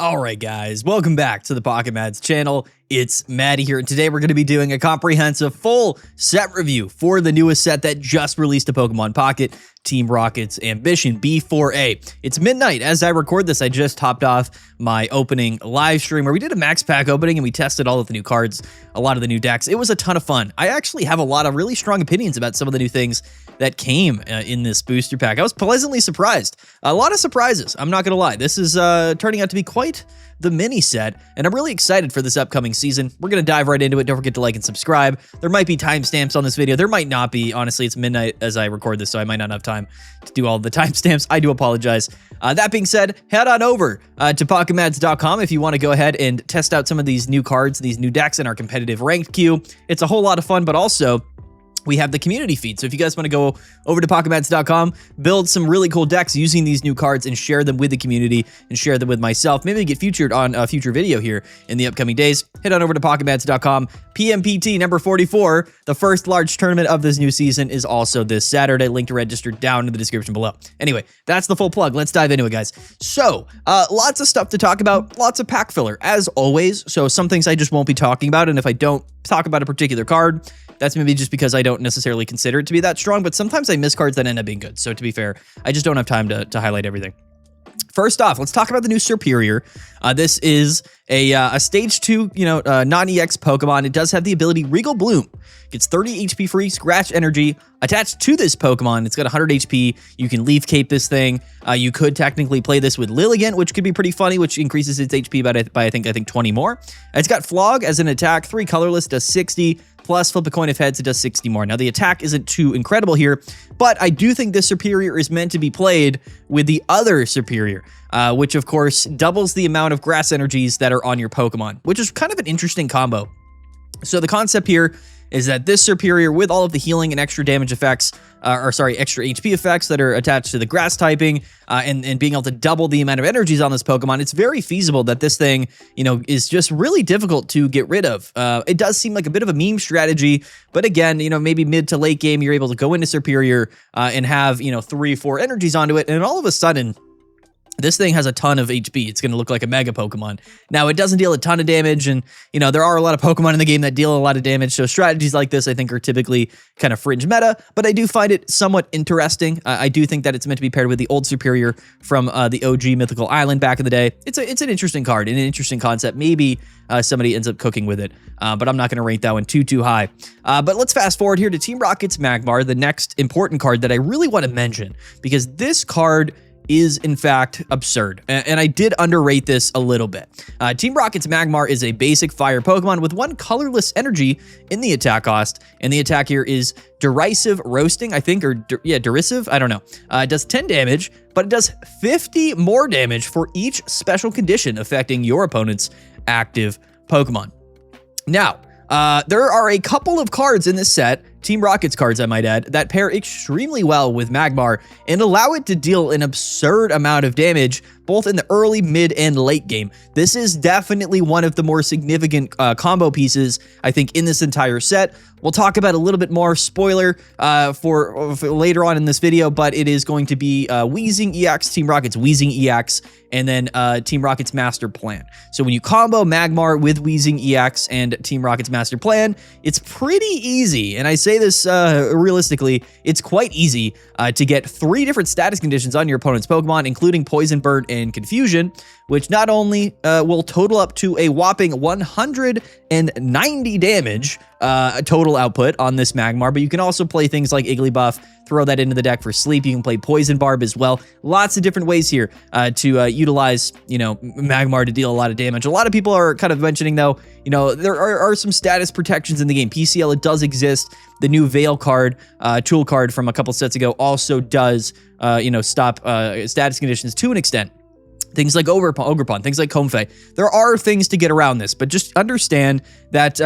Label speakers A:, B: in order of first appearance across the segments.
A: All right, guys, welcome back to the Pokémon channel. It's Maddie here, and today we're going to be doing a comprehensive full set review for the newest set that just released to Pokemon Pocket, Team Rocket's Ambition B4A. It's midnight as I record this. I just hopped off my opening live stream where we did a max pack opening and we tested all of the new cards, a lot of the new decks. It was a ton of fun. I actually have a lot of really strong opinions about some of the new things that came in this booster pack. I was pleasantly surprised. A lot of surprises, I'm not going to lie. This is turning out to be quite the mini set, and I'm really excited for this upcoming season. We're going to dive right into it. Don't forget to like and subscribe. There might be timestamps on this video. There might not be. Honestly, it's midnight as I record this, so I might not have time to do all the timestamps. I do apologize. That being said, head on over to Pokémads.com if you want to go ahead and test out some of these new cards, these new decks in our competitive ranked queue. It's a whole lot of fun, but also we have the community feed. So if you guys want to go over to Pokémads.com, build some really cool decks using these new cards and share them with the community and share them with myself, maybe get featured on a future video here in the upcoming days, head on over to Pokémads.com. PMPT number 44, the first large tournament of this new season, is also this Saturday. Link to register down in the description below. Anyway, that's the full plug. Let's dive into it, guys. So, lots of stuff to talk about, lots of pack filler, as always. So some things I just won't be talking about, and if I don't talk about a particular card, that's maybe just because I don't necessarily consider it to be that strong, but sometimes I miss cards that end up being good. So to be fair, I just don't have time to highlight everything. First off, let's talk about the new Superior. This is a stage 2, non-EX Pokemon. It does have the ability Regal Bloom. Gets 30 HP free Scratch Energy attached to this Pokemon. It's got 100 HP. You can Leaf Cape this thing. You could technically play this with Lilligant, which could be pretty funny, which increases its HP by I think 20 more. It's got Flog as an attack. 3 colorless, does 60. Plus, flip a coin of heads, it does 60 more. Now, the attack isn't too incredible here, but I do think this Superior is meant to be played with the other Superior, which, of course, doubles the amount of grass energies that are on your Pokemon, which is kind of an interesting combo. So the concept here is that this Superior, with all of the healing and extra damage effects, extra HP effects that are attached to the grass typing, and being able to double the amount of energies on this Pokemon, it's very feasible that this thing, is just really difficult to get rid of. It does seem like a bit of a meme strategy, but again, maybe mid to late game, you're able to go into Superior and have, 3-4 energies onto it, and all of a sudden, this thing has a ton of HP. It's going to look like a Mega Pokemon. Now, it doesn't deal a ton of damage, and, there are a lot of Pokemon in the game that deal a lot of damage, so strategies like this, I think, are typically kind of fringe meta, but I do find it somewhat interesting. I do think that it's meant to be paired with the old Superior from the OG Mythical Island back in the day. It's an interesting card, and an interesting concept. Maybe somebody ends up cooking with it, but I'm not going to rate that one too high. But let's fast forward here to Team Rocket's Magmar, the next important card that I really want to mention, because this card is in fact absurd, and I did underrate this a little bit. Team Rocket's Magmar is a basic fire Pokemon with 1 colorless energy in the attack cost, and the attack here is Derisive Roasting, I think, or Derisive, I don't know. It does 10 damage, but it does 50 more damage for each special condition affecting your opponent's active Pokemon. Now, there are a couple of cards in this set, Team Rocket's cards, I might add, that pair extremely well with Magmar and allow it to deal an absurd amount of damage both in the early, mid, and late game. This is definitely one of the more significant combo pieces, I think, in this entire set. We'll talk about a little bit more spoiler for later on in this video, but it is going to be Wheezing EX, Team Rocket's Wheezing EX, and then Team Rocket's Master Plan. So when you combo Magmar with Wheezing EX and Team Rocket's Master Plan, it's pretty easy, and I say this realistically, it's quite easy to get 3 different status conditions on your opponent's Pokemon, including Poison, Burn, and Confusion, which not only will total up to a whopping 190 damage total output on this Magmar, but you can also play things like Igglybuff, throw that into the deck for sleep. You can play Poison Barb as well. Lots of different ways here to utilize, Magmar to deal a lot of damage. A lot of people are kind of mentioning, though, there are some status protections in the game. PCL, it does exist. The new Veil card, tool card from a couple sets ago also does, stop status conditions to an extent. Things like Ogerpon, things like Comfey. There are things to get around this, but just understand that,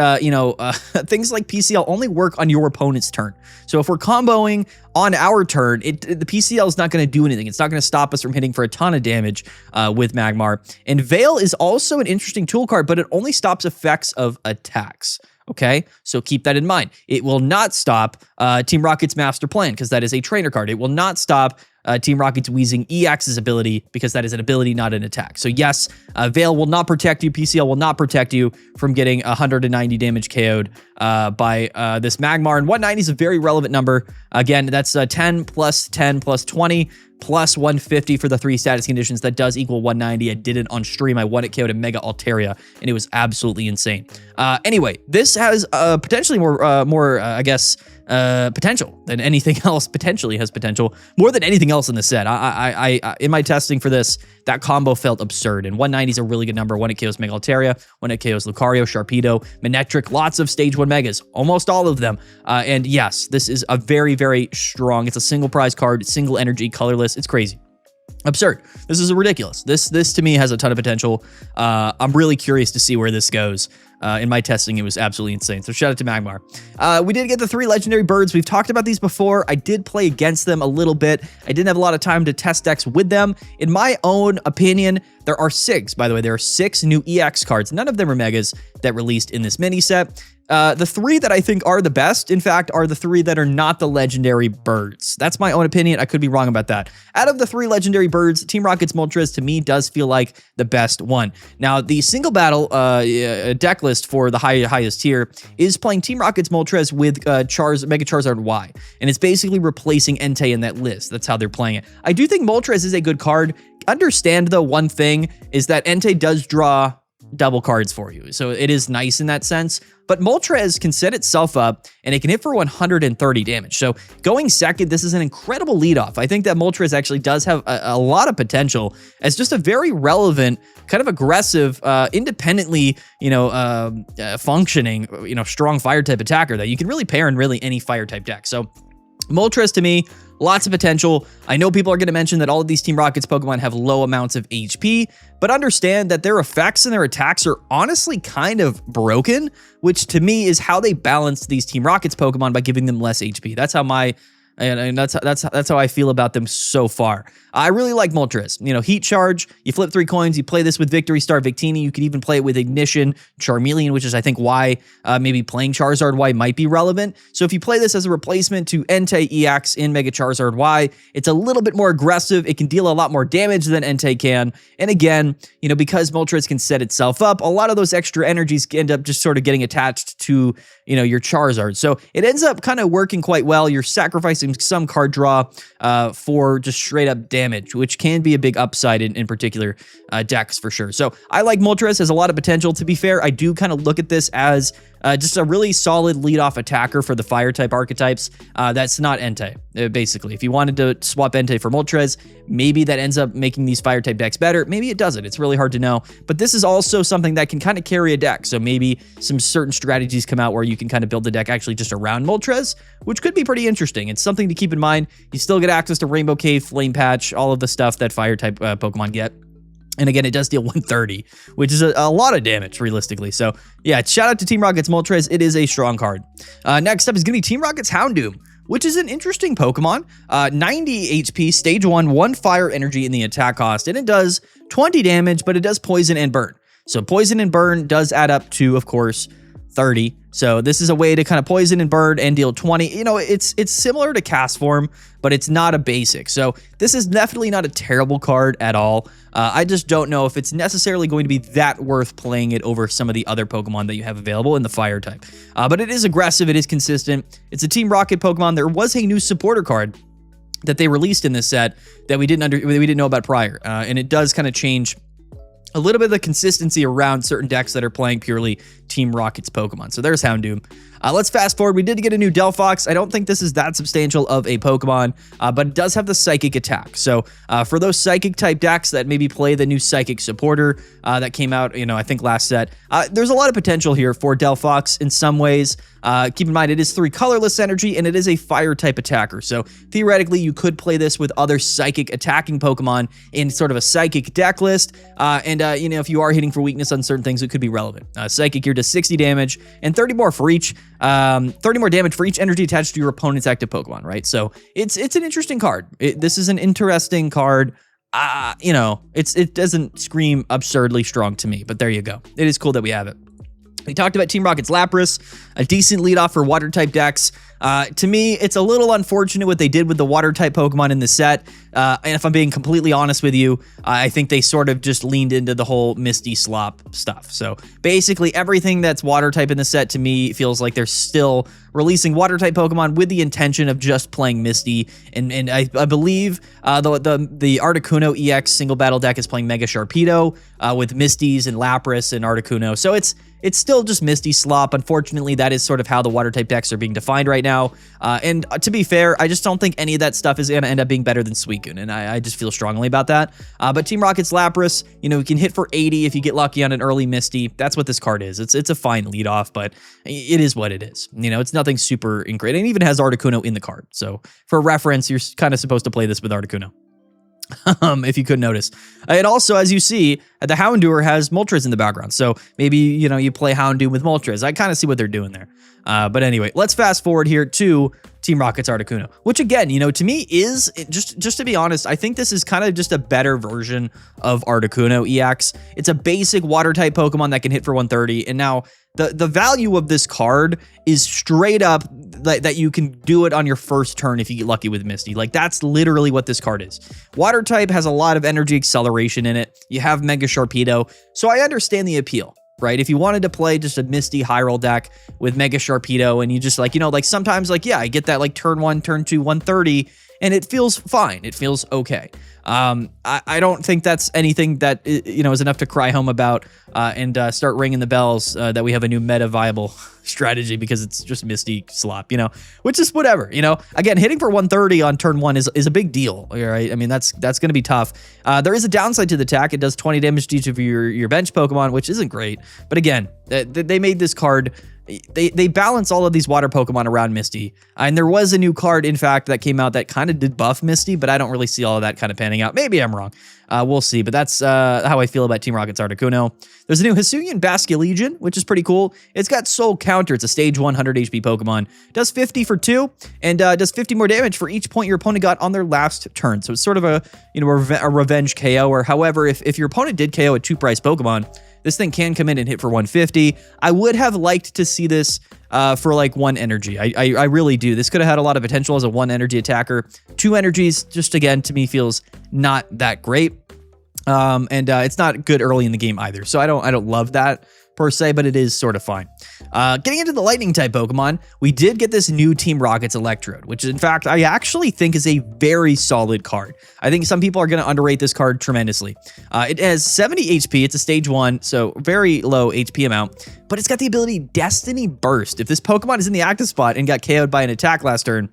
A: things like PCL only work on your opponent's turn. So if we're comboing on our turn, the PCL is not going to do anything. It's not going to stop us from hitting for a ton of damage with Magmar. And Veil is also an interesting tool card, but it only stops effects of attacks. Okay, so keep that in mind. It will not stop Team Rocket's Master Plan, because that is a trainer card. It will not stop Team Rocket's Wheezing EX's ability, because that is an ability, not an attack. So yes, Veil will not protect you. PCL will not protect you from getting 190 damage KO'd by this Magmar. And 190 is a very relevant number. Again, that's 10 plus 10 plus 20 plus 150 for the 3 status conditions. That does equal 190. I did it on stream. I won it KO'd in Mega Altaria, and it was absolutely insane. Anyway, this has potentially more, I guess, potential than anything else. Potentially has potential more than anything else in the set. I in my testing for this, that combo felt absurd, and 190 is a really good number when it KOs Mega Altaria, when it KOs Lucario, Sharpedo, Manectric, lots of stage 1 megas, almost all of them. And yes, this is a very, very strong. It's a single prize card, single energy, colorless. It's crazy. Absurd. This is ridiculous. This to me has a ton of potential. I'm really curious to see where this goes. In my testing, it was absolutely insane. So shout out to Magmar. We did get the 3 legendary birds. We've talked about these before. I did play against them a little bit. I didn't have a lot of time to test decks with them. In my own opinion, there are 6. By the way, there are 6 new EX cards. None of them are megas that released in this mini set. The 3 that I think are the best, in fact, are the 3 that are not the legendary birds. That's my own opinion. I could be wrong about that. Out of the 3 legendary birds, Team Rocket's Moltres to me does feel like the best one. Now, the single battle deck list for the highest tier is playing Team Rocket's Moltres with Mega Charizard Y, and it's basically replacing Entei in that list. That's how they're playing it. I do think Moltres is a good card. Understand, though, one thing is that Entei does draw double cards for you, so it is nice in that sense. But Moltres can set itself up, and it can hit for 130 damage. So going second, this is an incredible leadoff. I think that Moltres actually does have a lot of potential as just a very relevant, kind of aggressive, independently, functioning, strong fire type attacker that you can really pair in really any fire type deck. So Moltres to me, lots of potential. I know people are going to mention that all of these Team Rockets Pokemon have low amounts of HP, but understand that their effects and their attacks are honestly kind of broken, which to me is how they balance these Team Rockets Pokemon by giving them less HP. That's how that's how I feel about them so far. I really like Moltres. Heat Charge, you flip 3 coins, you play this with Victory Star Victini, you could even play it with Ignition, Charmeleon, which is I think why maybe playing Charizard Y might be relevant. So if you play this as a replacement to Entei EX in Mega Charizard Y, it's a little bit more aggressive, it can deal a lot more damage than Entei can, and again, because Moltres can set itself up, a lot of those extra energies end up just sort of getting attached to, your Charizard. So it ends up kind of working quite well. You're sacrificing some card draw for just straight up damage, which can be a big upside in particular decks for sure. So I like Moltres, has a lot of potential. To be fair, I do kind of look at this as just a really solid leadoff attacker for the fire type archetypes. That's not Entei, basically. If you wanted to swap Entei for Moltres, maybe that ends up making these fire type decks better. Maybe it doesn't. It's really hard to know. But this is also something that can kind of carry a deck. So maybe some certain strategies come out where you can kind of build the deck actually just around Moltres, which could be pretty interesting. It's something to keep in mind. You still get access to Rainbow Cave, Flame Patch, all of the stuff that fire type Pokemon get. And again, it does deal 130, which is a lot of damage, realistically. So yeah, shout out to Team Rocket's Moltres. It is a strong card. Next up is going to be Team Rocket's Houndoom, which is an interesting Pokemon. 90 HP, stage 1, 1 fire energy in the attack cost, and it does 20 damage, but it does poison and burn. So poison and burn does add up to, of course, 30. So this is a way to kind of poison and burn and deal 20. It's similar to Cast Form, but it's not a basic. So this is definitely not a terrible card at all. I just don't know if it's necessarily going to be that worth playing it over some of the other Pokemon that you have available in the fire type. But it is aggressive. It is consistent. It's a Team Rocket Pokemon. There was a new supporter card that they released in this set that we didn't know about prior. And it does kind of change a little bit of the consistency around certain decks that are playing purely Team Rocket's Pokemon. So there's Houndoom. Let's fast forward. We did get a new Delphox. I don't think this is that substantial of a Pokemon, but it does have the Psychic attack. So for those Psychic type decks that maybe play the new Psychic supporter that came out, I think last set, there's a lot of potential here for Delphox in some ways. Keep in mind, it is 3 colorless energy, and it is a fire type attacker. So theoretically, you could play this with other Psychic attacking Pokemon in sort of a Psychic deck list. If you are hitting for weakness on certain things, it could be relevant. Psychic here does 60 damage and 30 more for each. 30 more damage for each energy attached to your opponent's active Pokemon, right? So it's an interesting card. This is an interesting card. It doesn't scream absurdly strong to me, but there you go. It is cool that we have it. We talked about Team Rocket's Lapras, a decent leadoff for water type decks. To me, it's a little unfortunate what they did with the water type Pokemon in the set. And if I'm being completely honest with you, I think they sort of just leaned into the whole Misty Slop stuff. So basically everything that's water type in the set to me feels like they're still releasing water type Pokemon with the intention of just playing Misty. And I believe the Articuno EX single battle deck is playing Mega Sharpedo with Misties and Lapras and Articuno. So it's still just Misty Slop. Unfortunately, that is sort of how the water type decks are being defined right now. And to be fair, I just don't think any of that stuff is going to end up being better than Suicune, and I just feel strongly about that. But Team Rocket's Lapras, you can hit for 80 if you get lucky on an early Misty. That's what this card is. It's a fine leadoff, but it is what it is. It's nothing super great. And it even has Articuno in the card. So for reference, you're kind of supposed to play this with Articuno. If you couldn't notice. It also, as you see, the Houndour has Moltres in the background. So maybe, you play Houndour with Moltres. I kind of see what they're doing there. But anyway, let's fast forward here to Team Rocket's Articuno, which again, to me is, just to be honest, I think this is kind of just a better version of Articuno EX. It's a basic water type Pokemon that can hit for 130. And now the value of this card is straight up that you can do it on your first turn if you get lucky with Misty. Like, that's literally what this card is. Water type has a lot of energy acceleration in it. You have Mega Sharpedo. So I understand the appeal, right? If you wanted to play just a Misty high roll deck with Mega Sharpedo and you just sometimes I get that turn 1, turn 2, 130 and it feels fine. It feels okay. I don't think that's anything that is enough to cry home about and start ringing the bells that we have a new meta viable strategy because it's just Misty Slop, which is whatever. Again, hitting for 130 on turn 1 is a big deal, right? I mean, that's going to be tough. There is a downside to the attack. It does 20 damage to each of your bench Pokemon, which isn't great. But again, they made this card. They balance all of these water Pokemon around Misty. And there was a new card, in fact, that came out that kind of did buff Misty, but I don't really see all of that kind of panning out. Maybe I'm wrong. We'll see. But that's how I feel about Team Rocket's Articuno. There's a new Hisuian Basculegion, which is pretty cool. It's got Soul Counter. It's a stage 100 HP Pokemon. Does 50 for 2 and does 50 more damage for each point your opponent got on their last turn. So it's sort of a revenge KO, or however, if your opponent did KO a 2-price Pokemon, this thing can come in and hit for 150. I would have liked to see this for 1 energy. I really do. This could have had a lot of potential as a 1 energy attacker. 2 energies, just again, to me feels not that great. And it's not good early in the game either. So I don't love that per se, but it is sort of fine. Getting into the lightning type Pokemon, we did get this new Team Rocket's Electrode, which in fact, I actually think is a very solid card. I think some people are going to underrate this card tremendously. It has 70 HP. It's a stage 1, so very low HP amount, but it's got the ability Destiny Burst. If this Pokemon is in the active spot and got KO'd by an attack last turn,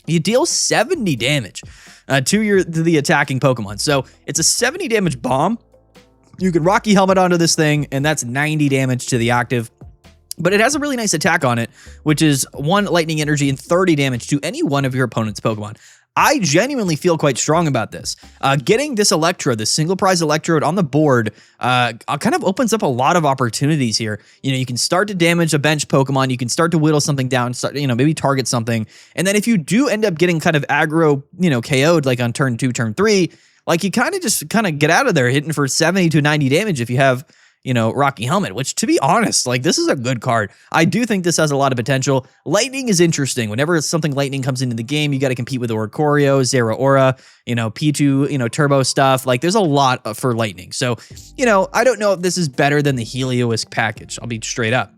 A: you deal 70 damage to the attacking Pokemon. So it's a 70 damage bomb. You could Rocky Helmet onto this thing, and that's 90 damage to the active. But it has a really nice attack on it, which is 1 lightning energy and 30 damage to any one of your opponent's Pokemon. I genuinely feel quite strong about this. Getting this Electrode, this single prize Electrode on the board, kind of opens up a lot of opportunities here. You can start to damage a bench Pokemon. You can start to whittle something down, maybe target something. And then if you do end up getting kind of aggro, KO'd on turn 2, turn 3, you kind of get out of there hitting for 70 to 90 damage if you have, Rocky Helmet, which to be honest, this is a good card. I do think this has a lot of potential. Lightning is interesting. Whenever something lightning comes into the game, you got to compete with Oricorio, Zeraora, P2, turbo stuff. There's a lot for lightning. So, I don't know if this is better than the Heliolisk package. I'll be straight up.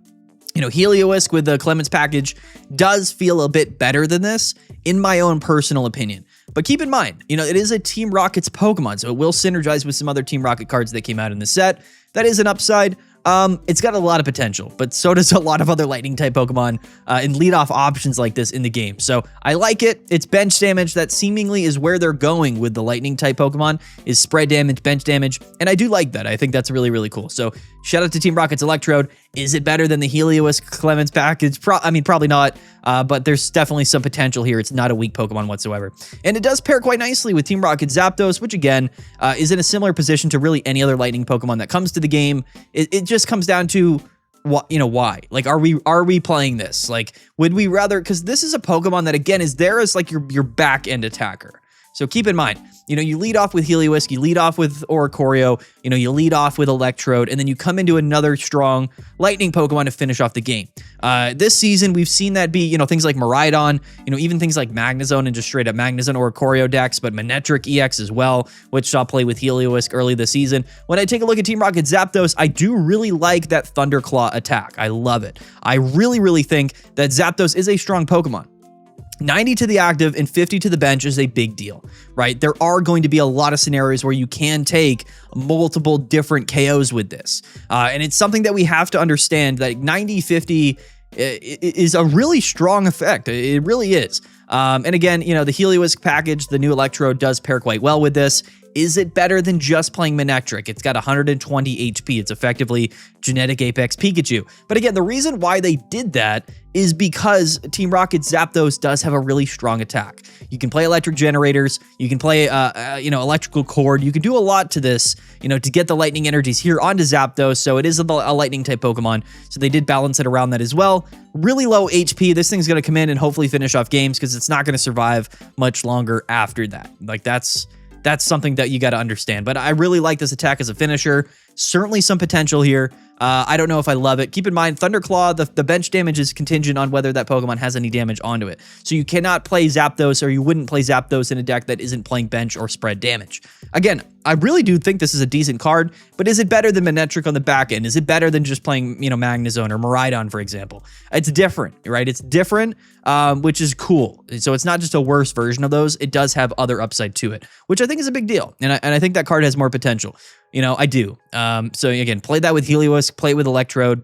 A: Heliolisk with the Clemens package does feel a bit better than this, in my own personal opinion. But keep in mind, it is a Team Rocket's Pokemon, so it will synergize with some other Team Rocket cards that came out in the set. That is an upside. It's got a lot of potential, but so does a lot of other lightning type Pokemon and leadoff options like this in the game. So I like it. It's bench damage. That seemingly is where they're going with the lightning type Pokemon, is spread damage, bench damage. And I do like that. I think that's really, really cool. So shout out to Team Rocket's Electrode. Is it better than the Heliolisk Clemens package? Probably not. But there's definitely some potential here. It's not a weak Pokemon whatsoever. And it does pair quite nicely with Team Rocket Zapdos, which again, is in a similar position to really any other lightning Pokemon that comes to the game. It just comes down to why? Are we playing this? Would we rather, because this is a Pokemon that again is there as your back end attacker. So keep in mind, you lead off with Heliolisk, you lead off with Oricorio, you lead off with Electrode, and then you come into another strong lightning Pokemon to finish off the game. This season, we've seen that be, things like Miraidon, even things like Magnezone and just straight up Magnezone Oricorio decks, but Manectric EX as well, which saw play with Heliolisk early this season. When I take a look at Team Rocket Zapdos, I do really like that Thunderclaw attack. I love it. I really, really think that Zapdos is a strong Pokemon. 90 to the active and 50 to the bench is a big deal, right? There are going to be a lot of scenarios where you can take multiple different KOs with this. And it's something that we have to understand that 90-50 is a really strong effect. It really is. And again, the Heliolisk package, the new Electrode does pair quite well with this. Is it better than just playing Manectric? It's got 120 HP. It's effectively Genetic Apex Pikachu. But again, the reason why they did that is because Team Rocket Zapdos does have a really strong attack. You can play electric generators. You can play, electrical cord. You can do a lot to this, to get the lightning energies here onto Zapdos. So it is a lightning type Pokemon. So they did balance it around that as well. Really low HP. This thing's going to come in and hopefully finish off games because it's not going to survive much longer after that. Like that's something that you got to understand. But I really like this attack as a finisher. Certainly some potential here. I don't know if I love it. Keep in mind, Thunderclaw, the bench damage is contingent on whether that Pokemon has any damage onto it. So you cannot play Zapdos, or you wouldn't play Zapdos in a deck that isn't playing bench or spread damage. Again, I really do think this is a decent card, but is it better than Manectric on the back end? Is it better than just playing, Magnezone or Miraidon, for example? It's different, right? It's different, which is cool. So it's not just a worse version of those. It does have other upside to it, which I think is a big deal. And I think that card has more potential. I do. So again, play that with Heliolisk, play it with Electrode.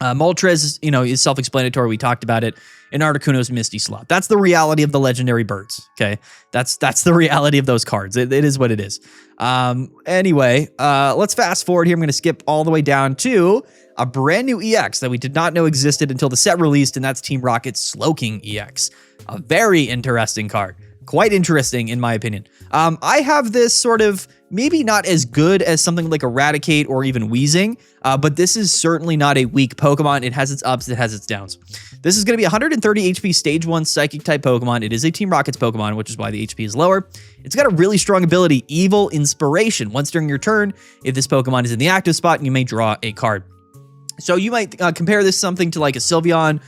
A: Moltres, is self-explanatory. We talked about it. And Articuno's Misty Slot. That's the reality of the legendary birds. Okay, that's the reality of those cards. It is what it is. Anyway, let's fast forward here. I'm going to skip all the way down to a brand new EX that we did not know existed until the set released, and that's Team Rocket's Slowking EX. A very interesting card. Quite interesting, in my opinion. I have this sort of maybe not as good as something like Raticate or even Wheezing, but this is certainly not a weak Pokemon. It has its ups, it has its downs. This is going to be 130 HP Stage 1 Psychic type Pokemon. It is a Team Rocket's Pokemon, which is why the HP is lower. It's got a really strong ability, Evil Inspiration. Once during your turn, if this Pokemon is in the active spot, you may draw a card. So you might compare this something to like a Sylveon,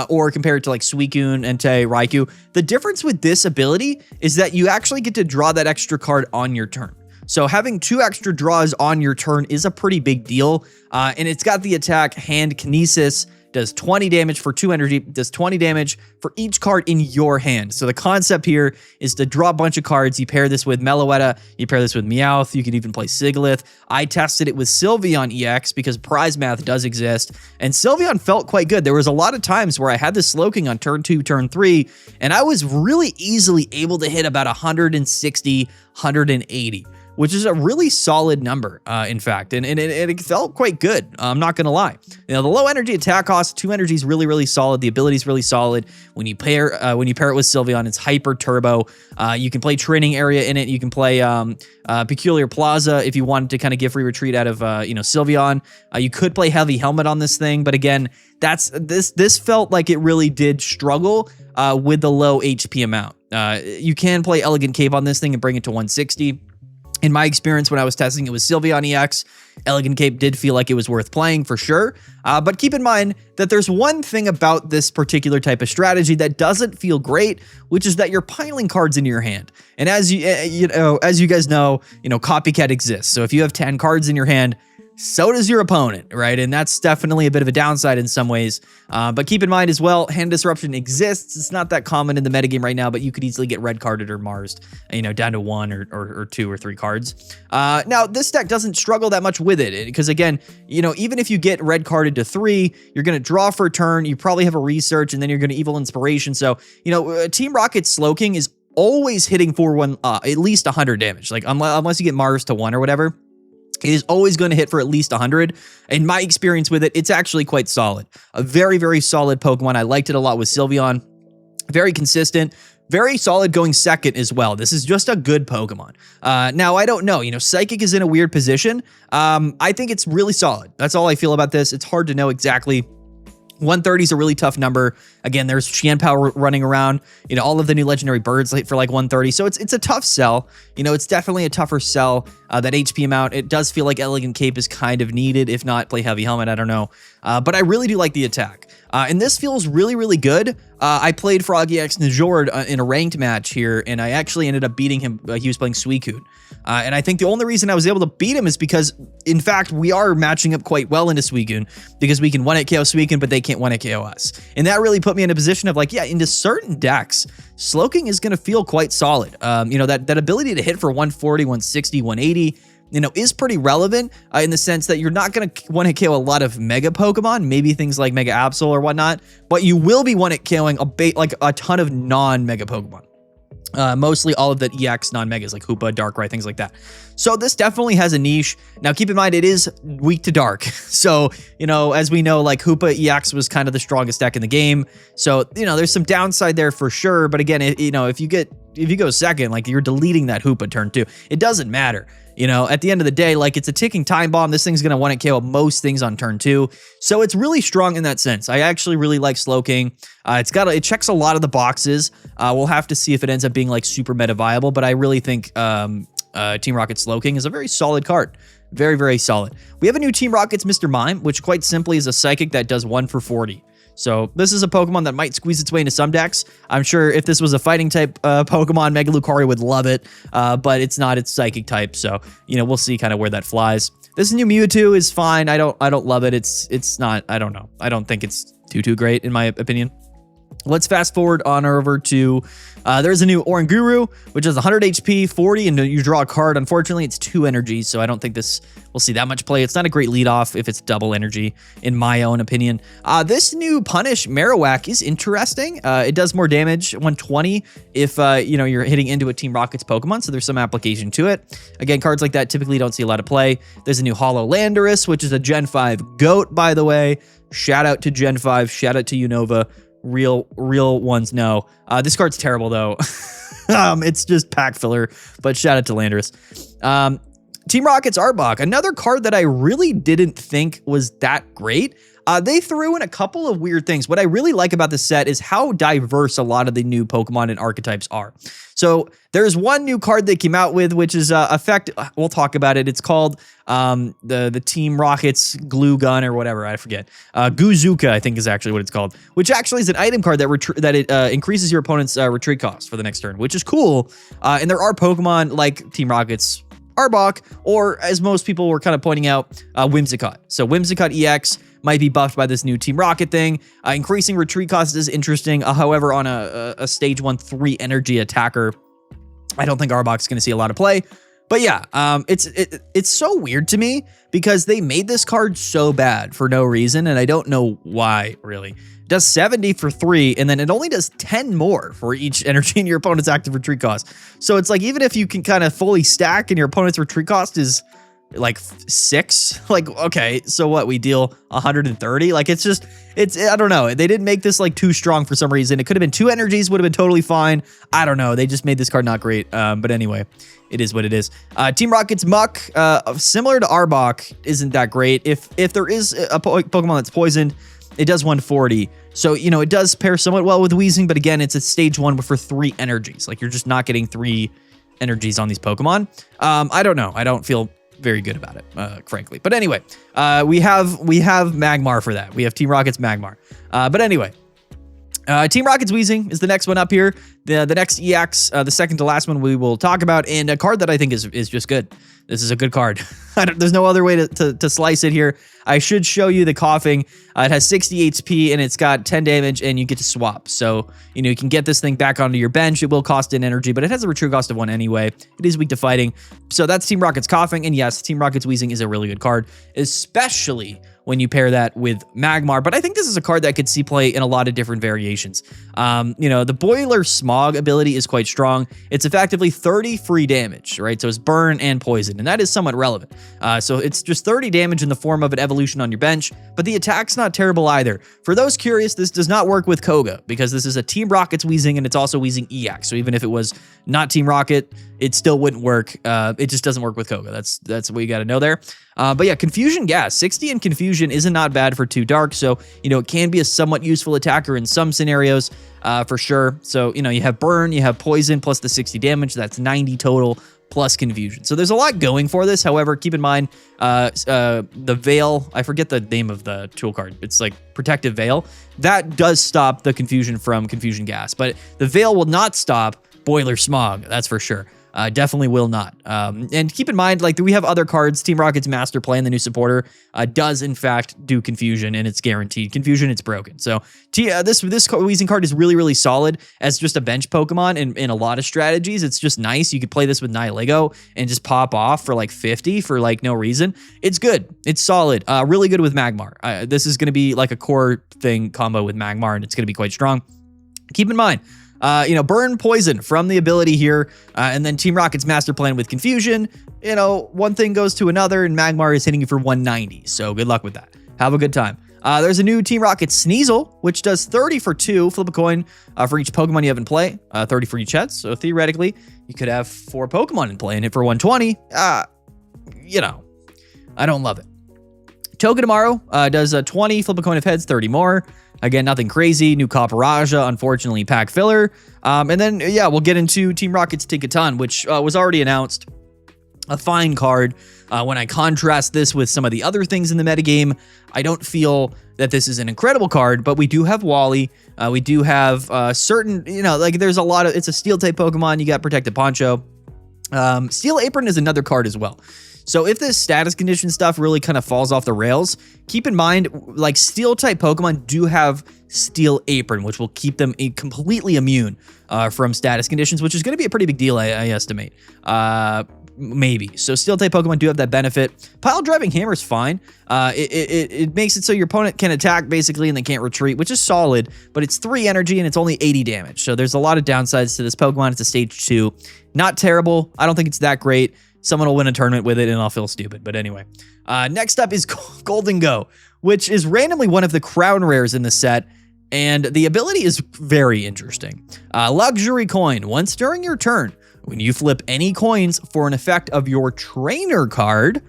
A: or compare it to like Suicune, Entei, Raikou. The difference with this ability is that you actually get to draw that extra card on your turn. So having 2 extra draws on your turn is a pretty big deal. And it's got the attack Hand Kinesis, does 20 damage for 2 energy, does 20 damage for each card in your hand. So the concept here is to draw a bunch of cards. You pair this with Meloetta, you pair this with Meowth, you can even play Sigilyph. I tested it with Sylveon EX because prize math does exist, and Sylveon felt quite good. There was a lot of times where I had this Slowking on turn 2, turn 3, and I was really easily able to hit about 160, 180. Which is a really solid number, in fact, and it felt quite good. I'm not gonna lie. The low energy attack cost, 2 energy is really, really solid. The ability is really solid. When you pair it with Sylveon, it's hyper turbo. You can play Training Area in it. You can play Peculiar Plaza if you wanted to kind of give free retreat out of Sylveon. You could play Heavy Helmet on this thing, but again, this felt like it really did struggle with the low HP amount. You can play Elegant Cape on this thing and bring it to 160. In my experience, when I was testing it with Sylveon EX, Elegant Cape did feel like it was worth playing for sure. But keep in mind that there's one thing about this particular type of strategy that doesn't feel great, which is that you're piling cards into your hand. And as you guys know, copycat exists. So if you have 10 cards in your hand, so does your opponent, right? And that's definitely a bit of a downside in some ways. But keep in mind as well, hand disruption exists. It's not that common in the metagame right now, but you could easily get red carded or marsed, down to 1 or 2 or 3 cards. Now, this deck doesn't struggle that much with it because, again, even if you get red carded to 3, you're going to draw for a turn. You probably have a research, and then you're going to Evil Inspiration. So, Team Rocket's Slowking is always hitting for at least 100 damage. Like, unless you get Mars to 1 or whatever. It is always going to hit for at least 100. In my experience with it, it's actually quite solid. A very, very solid Pokemon. I liked it a lot with Sylveon. Very consistent. Very solid going second as well. This is just a good Pokemon. Now, I don't know. Psychic is in a weird position. I think it's really solid. That's all I feel about this. It's hard to know exactly 130 is a really tough number. Again, there's Qianpao running around, all of the new legendary birds for like 130. So it's a tough sell. It's definitely a tougher sell. That HP amount, it does feel like Elegant Cape is kind of needed. If not, play Heavy Helmet, I don't know. But I really do like the attack. And this feels really, really good. I played Froggy X Najord in a ranked match here, and I actually ended up beating him. He was playing Suicune. And I think the only reason I was able to beat him is because, in fact, we are matching up quite well into Suicune, because we can 1-hit KO Suicune, but they can't 1-hit KO us. And that really put me in a position of like, yeah, into certain decks, Slowking is going to feel quite solid. That ability to hit for 140, 160, 180, is pretty relevant in the sense that you're not going to 1-hit KO a lot of Mega Pokemon, maybe things like Mega Absol or whatnot, but you will be 1-hit KOing a ton of non-Mega Pokemon. Mostly all of the EX non-megas like Hoopa, Darkrai, things like that. So this definitely has a niche. Now keep in mind, it is weak to dark. So, as we know, like Hoopa EX was kind of the strongest deck in the game. So, there's some downside there for sure. But again, if you go second, like you're deleting that Hoopa turn 2. It doesn't matter. At the end of the day, like it's a ticking time bomb. This thing's going to 1-hit KO most things on turn 2. So it's really strong in that sense. I actually really like Slowking. It checks a lot of the boxes. We'll have to see if it ends up being like super meta viable, but I really think Team Rocket Slowking is a very solid card. Very, very solid. We have a new Team Rocket's Mr. Mime, which quite simply is a psychic that does 1 for 40. So this is a Pokemon that might squeeze its way into some decks. I'm sure if this was a fighting type Pokemon, Mega Lucario would love it, but it's not. It's psychic type, so we'll see kind of where that flies. This new Mewtwo is fine. I don't love it. It's not. I don't know. I don't think it's too great in my opinion. Let's fast forward on over to, there's a new Oranguru, which is 100 HP, 40, and you draw a card. Unfortunately, it's 2 energies, so I don't think this will see that much play. It's not a great lead off if it's double energy, in my own opinion. This new Punish Marowak is interesting. It does more damage, 120, if you're hitting into a Team Rocket's Pokemon, so there's some application to it. Again, cards like that typically don't see a lot of play. There's a new Hollow Landorus, which is a Gen 5 GOAT, by the way. Shout out to Gen 5, shout out to Unova. Real ones know. This card's terrible though. It's just pack filler, but shout out to Landorus. Team Rocket's Arbok, another card that I really didn't think was that great. They threw in a couple of weird things. What I really like about this set is how diverse a lot of the new Pokemon and archetypes are. So there's one new card they came out with, which is we'll talk about it. It's called the Team Rockets Glue Gun or whatever, I forget. Guzuka, I think is actually what it's called, which actually is an item card that increases your opponent's retreat cost for the next turn, which is cool. And there are Pokemon like Team Rockets Arbok, or as most people were kind of pointing out, Whimsicott. So Whimsicott EX might be buffed by this new Team Rocket thing. Increasing retreat cost is interesting. However, on a stage 1 3 energy attacker, I don't think Arbok's going to see a lot of play. But yeah, it's so weird to me because they made this card so bad for no reason, and I don't know why, really. It does 70 for 3, and then it only does 10 more for each energy in your opponent's active retreat cost. So it's like, even if you can kind of fully stack and your opponent's retreat cost is like 6, like, okay, so what, we deal 130? Like, it's I don't know. They didn't make this like too strong for some reason. It could have been 2 energies, would have been totally fine. I don't know. They just made this card not great. But anyway, it is what it is. Team Rocket's Muck, similar to Arbok, isn't that great. If there is a Pokemon that's poisoned, it does 140. So, it does pair somewhat well with Wheezing, but again, it's a stage 1 for 3 energies. Like, you're just not getting 3 energies on these Pokemon. I don't know. I don't feel very good about it, frankly. But anyway, we have Magmar for that. We have Team Rocket's Magmar. But anyway, Team Rocket's Wheezing is the next one up here. The next EX, the second to last one we will talk about, and a card that I think is just good. This is a good card. There's no other way to slice it here. I should show you the coughing. It has 60 HP and it's got 10 damage, and you get to swap. So, you can get this thing back onto your bench. It will cost an energy, but it has a retreat cost of 1 anyway. It is weak to fighting. So that's Team Rocket's Coughing. And yes, Team Rocket's Wheezing is a really good card, especially when you pair that with Magmar. But I think this is a card that could see play in a lot of different variations. The Boiler Smog ability is quite strong. It's effectively 30 free damage, right? So it's burn and poison, and that is somewhat relevant. So it's just 30 damage in the form of an evolution on your bench, but the attack's not terrible either. For those curious, this does not work with Koga because this is a Team Rocket's Wheezing, and it's also Wheezing EX. So even if it was not Team Rocket, it still wouldn't work. It just doesn't work with Koga. That's what you got to know there. But yeah, Confusion Gas, 60 in Confusion isn't not bad for 2 Dark. So, it can be a somewhat useful attacker in some scenarios for sure. So, you have Burn, you have Poison plus the 60 damage. That's 90 total plus Confusion. So there's a lot going for this. However, keep in mind the Veil, I forget the name of the tool card. It's like Protective Veil. That does stop the Confusion from Confusion Gas. But the Veil will not stop Boiler Smog, that's for sure. Definitely will not. And keep in mind, like we have other cards. Team Rocket's Master Plan, the new supporter, does in fact do Confusion, and it's guaranteed. Confusion, it's broken. So this Wheezing card is really, really solid as just a bench Pokemon in a lot of strategies. It's just nice. You could play this with Nihilego and just pop off for like 50 for like no reason. It's good. It's solid. Really good with Magmar. This is going to be like a core thing combo with Magmar, and it's going to be quite strong. Keep in mind, Burn, Poison from the ability here, and then Team Rocket's Master Plan with Confusion. One thing goes to another, and Magmar is hitting you for 190, so good luck with that. Have a good time. There's a new Team Rocket Sneasel, which does 30 for 2. Flip a coin for each Pokemon you have in play, 30 for each head, so theoretically, you could have 4 Pokemon in play and hit for 120. I don't love it. Togedemaru does 20, flip a coin of heads, 30 more. Again, nothing crazy. New Copperajah, unfortunately, pack filler. And then, we'll get into Team Rocket's Tinkaton, which was already announced. A fine card. When I contrast this with some of the other things in the metagame, I don't feel that this is an incredible card, but we do have Wally. We do have certain, there's a lot of, it's a Steel-type Pokemon. You got Protected Poncho. Steel Apron is another card as well. So if this status condition stuff really kind of falls off the rails, keep in mind, like Steel-type Pokemon do have Steel Apron, which will keep them completely immune from status conditions, which is going to be a pretty big deal, I estimate. Maybe. So Steel-type Pokemon do have that benefit. Pile Driving Hammer is fine. It makes it so your opponent can attack, basically, and they can't retreat, which is solid, but it's 3 energy, and it's only 80 damage. So there's a lot of downsides to this Pokemon. It's a stage 2. Not terrible. I don't think it's that great. Someone will win a tournament with it, and I'll feel stupid. But anyway, next up is Gholdengo, which is randomly one of the crown rares in the set, and the ability is very interesting. Luxury Coin. Once during your turn, when you flip any coins for an effect of your trainer card,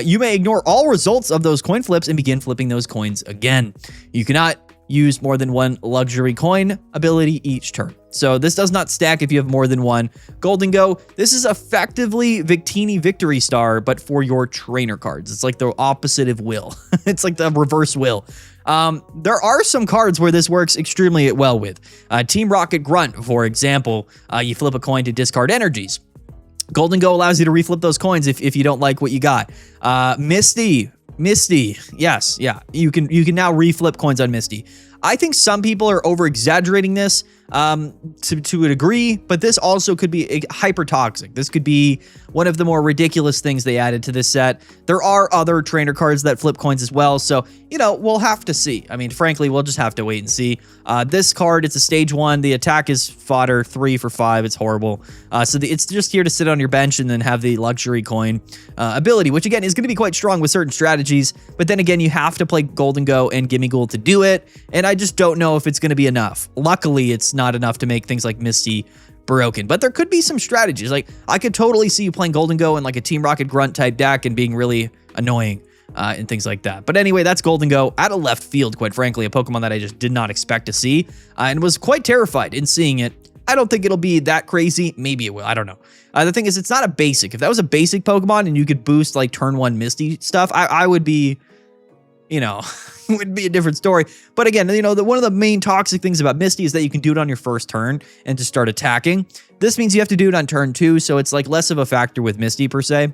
A: you may ignore all results of those coin flips and begin flipping those coins again. You cannot use more than 1 luxury coin ability each turn. So this does not stack if you have more than 1. Gholdengo, this is effectively Victini Victory Star, but for your trainer cards. It's like the opposite of Will. It's like the reverse Will. There are some cards where this works extremely well with. Team Rocket Grunt, for example, you flip a coin to discard energies. Gholdengo allows you to reflip those coins if you don't like what you got. Misty, yes, yeah, you can now reflip coins on Misty. I think some people are over exaggerating this to a degree, but this also could be hyper toxic. This could be one of the more ridiculous things they added to this set. There are other trainer cards that flip coins as well, so we'll have to see. I mean, frankly, we'll just have to wait and see. This card, it's a stage 1. The attack is fodder, 3 for 5. It's horrible. It's just here to sit on your bench and then have the luxury coin ability, which again is going to be quite strong with certain strategies. But then again, you have to play Gholdengo and Gimmighoul to do it, and I just don't know if it's going to be enough. Luckily, it's not enough to make things like Misty broken, but there could be some strategies. Like I could totally see you playing Gholdengo in like a Team Rocket Grunt type deck and being really annoying and things like that. But anyway, that's Gholdengo out of left field, quite frankly, a Pokemon that I just did not expect to see and was quite terrified in seeing it. I don't think it'll be that crazy. Maybe it will. I don't know. The thing is, it's not a basic. If that was a basic Pokemon and you could boost like turn 1 Misty stuff, I would be, it would be a different story. But again, one of the main toxic things about Misty is that you can do it on your first turn and just start attacking. This means you have to do it on turn 2, so it's like less of a factor with Misty per se.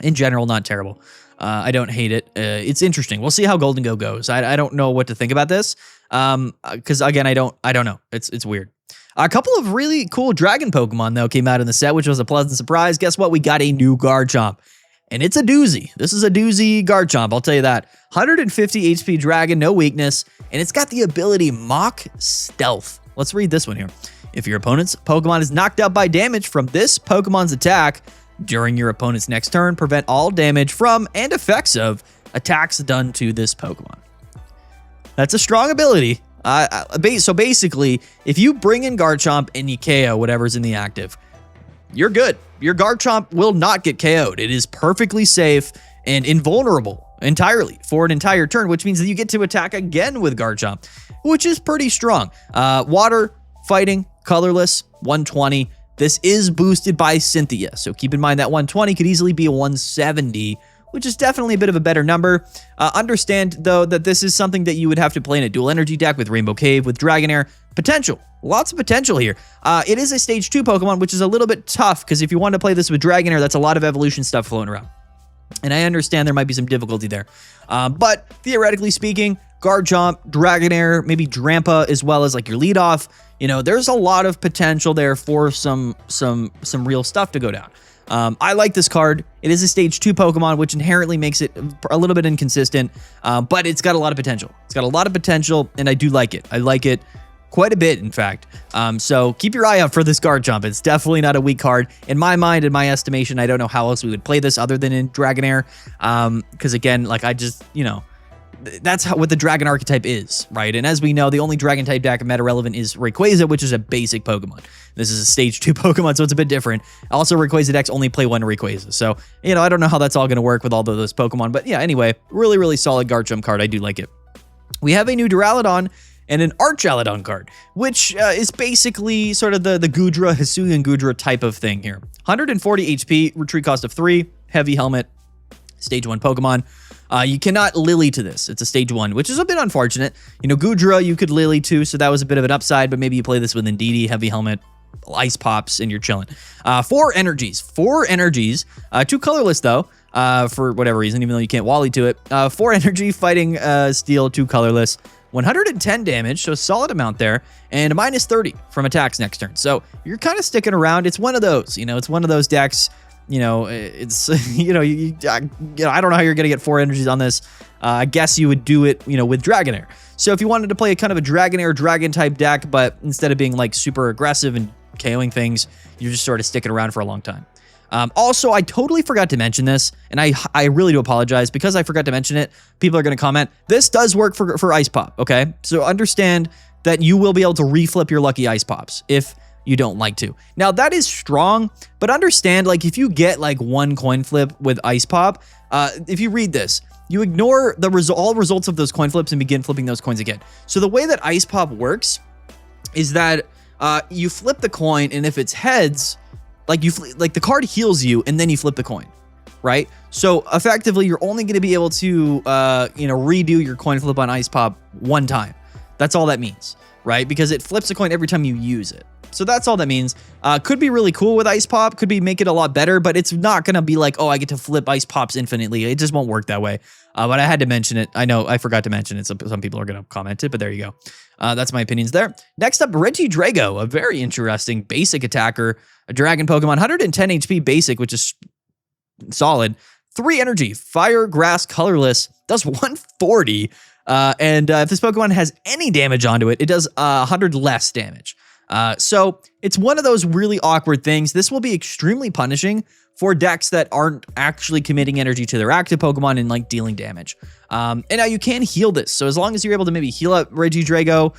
A: In general, not terrible. I don't hate it. It's interesting. We'll see how Gholdengo goes. I don't know what to think about this. Because again, I don't know. It's weird. A couple of really cool dragon Pokemon though came out in the set, which was a pleasant surprise. Guess what? We got a new Garchomp. And it's a doozy. This is a doozy Garchomp, I'll tell you that. 150 HP dragon, no weakness, and it's got the ability Mock Stealth. Let's read this one here. If your opponent's Pokemon is knocked out by damage from this Pokemon's attack, during your opponent's next turn, prevent all damage from and effects of attacks done to this Pokemon. That's a strong ability. So basically, if you bring in Garchomp and you KO whatever's in the active, you're good. Your Garchomp will not get KO'd. It is perfectly safe and invulnerable entirely for an entire turn, which means that you get to attack again with Garchomp, which is pretty strong. Water, fighting, colorless, 120. This is boosted by Cynthia, so keep in mind that 120 could easily be a 170, which is definitely a bit of a better number. Understand, though, that this is something that you would have to play in a dual energy deck with Rainbow Cave, with Dragonair. Potential. Lots of potential here. It is a stage 2 Pokemon, which is a little bit tough, because if you want to play this with Dragonair, that's a lot of evolution stuff floating around. And I understand there might be some difficulty there. But theoretically speaking, Garchomp, Dragonair, maybe Drampa, as well as like your leadoff, you know, there's a lot of potential there for some real stuff to go down. I like this card. It is a stage 2 Pokemon, which inherently makes it a little bit inconsistent, but it's got a lot of potential. It's got a lot of potential, and I do like it. I like it quite a bit, in fact. So keep your eye out for this Garchomp. It's definitely not a weak card. In my mind, in my estimation, I don't know how else we would play this other than in Dragonair, because again, like I just, you know, that's what the Dragon archetype is, right? And as we know, the only Dragon type deck meta relevant is Rayquaza, which is a basic Pokemon. This is a stage 2 Pokemon, so it's a bit different. Also, Rayquaza decks only play one Rayquaza. So, you know, I don't know how that's all going to work with all of those Pokemon. But yeah, anyway, really, really solid Garchomp card. I do like it. We have a new Duraludon and an Archaludon card, which is basically sort of the Goodra, Hisuian Goodra type of thing here. 140 HP, retreat cost of 3, heavy helmet, stage 1 Pokemon. You cannot Lily to this. It's a stage 1, which is a bit unfortunate. You know, Goodra, you could Lily to, so that was a bit of an upside, but maybe you play this with Indeedee, heavy helmet, ice pops, and you're chilling. 4 energies. 2 colorless, though, for whatever reason, even though you can't Wally to it. 4 energy, fighting, steel, 2 colorless. 110 damage, so a solid amount there, and a minus 30 from attacks next turn. So you're kind of sticking around. It's one of those, you know, it's one of those decks. You know, it's, you know, I don't know how you're going to get 4 energies on this. I guess you would do it, you know, with Dragonair. So if you wanted to play a kind of a Dragonair Dragon type deck, but instead of being like super aggressive and KOing things, you're just sort of sticking around for a long time. Also, I totally forgot to mention this, and I really do apologize because I forgot to mention it. People are going to comment. This does work for Ice Pop, okay? So understand that you will be able to reflip your lucky Ice Pops if you don't like to. Now, that is strong, but understand, like, if you get, like, 1 coin flip with Ice Pop, if you read this, you ignore all results of those coin flips and begin flipping those coins again. So the way that Ice Pop works is that you flip the coin, and if it's heads, like the card heals you, and then you flip the coin, right? So effectively, you're only going to be able to, you know, redo your coin flip on Ice Pop 1 time. That's all that means, right? Because it flips a coin every time you use it. So that's all that means. Could be really cool with Ice Pop, could be make it a lot better, but it's not going to be like, oh, I get to flip Ice Pops infinitely. It just won't work that way. But I had to mention it. I know I forgot to mention it. Some people are going to comment it, but there you go. That's my opinions there. Next up, Regidrago, a very interesting basic attacker, a dragon Pokemon, 110 HP basic, which is solid. 3 energy, fire, grass, colorless, does 140. And if this Pokemon has any damage onto it, it does 100 less damage. So it's one of those really awkward things. This will be extremely punishing for decks that aren't actually committing energy to their active Pokemon and like dealing damage. And now you can heal this. So as long as you're able to maybe heal up Regidrago,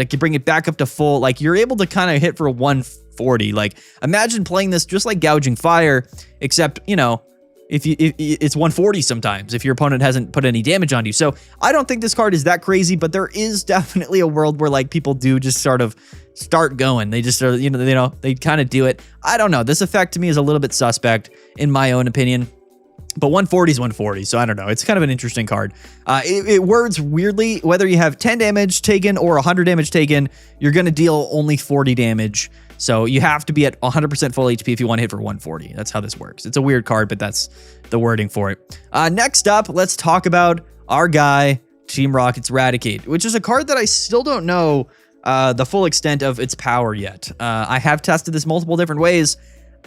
A: to bring it back up to full, like you're able to kind of hit for 140. Like imagine playing this just like Gouging Fire, except, you know, if it's 140 sometimes if your opponent hasn't put any damage on you. So I don't think this card is that crazy, but there is definitely a world where like people do just sort of start going. They just sort of, they kind of do it. I don't know. This effect to me is a little bit suspect in my own opinion. But 140 is 140, so I don't know. It's kind of an interesting card. It words weirdly. Whether you have 10 damage taken or 100 damage taken, you're going to deal only 40 damage. So you have to be at 100% full HP if you want to hit for 140. That's how this works. It's a weird card, but that's the wording for it. Next up, let's talk about our guy, Team Rocket's Raticate, which is a card that I still don't know the full extent of its power yet. I have tested this multiple different ways.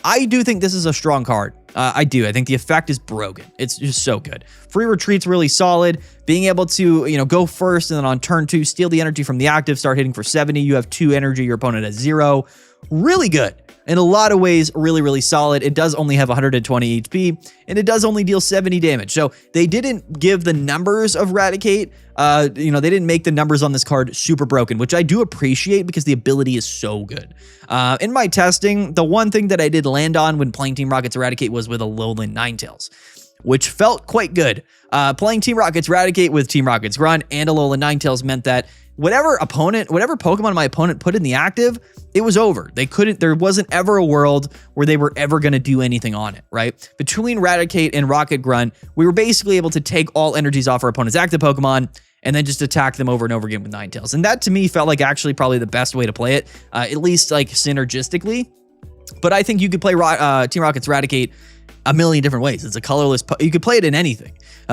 A: I do think this is a strong card. I do. I think the effect is broken. It's just so good. Free retreat's really solid. Being able to, go first and then on turn 2, steal the energy from the active, start hitting for 70. You have 2 energy, your opponent has 0. Really good. In a lot of ways, really, really solid. It does only have 120 HP, and it does only deal 70 damage. So they didn't give the numbers of Raticate. They didn't make the numbers on this card super broken, which I do appreciate because the ability is so good. In my testing, the one thing that I did land on when playing Team Rocket's Raticate was with a Lowland Ninetales. which felt quite good. Playing Team Rocket's Raticate with Team Rocket's Grunt and Alolan Ninetales meant that whatever Pokemon my opponent put in the active, it was over. There wasn't ever a world where they were ever going to do anything on it, right? Between Raticate and Rocket Grunt, we were basically able to take all energies off our opponent's active Pokemon and then just attack them over and over again with Ninetales. And that to me felt like actually probably the best way to play it, at least like synergistically. But I think you could play Team Rocket's Raticate a million different ways. It's a colorless, you could play it in anything,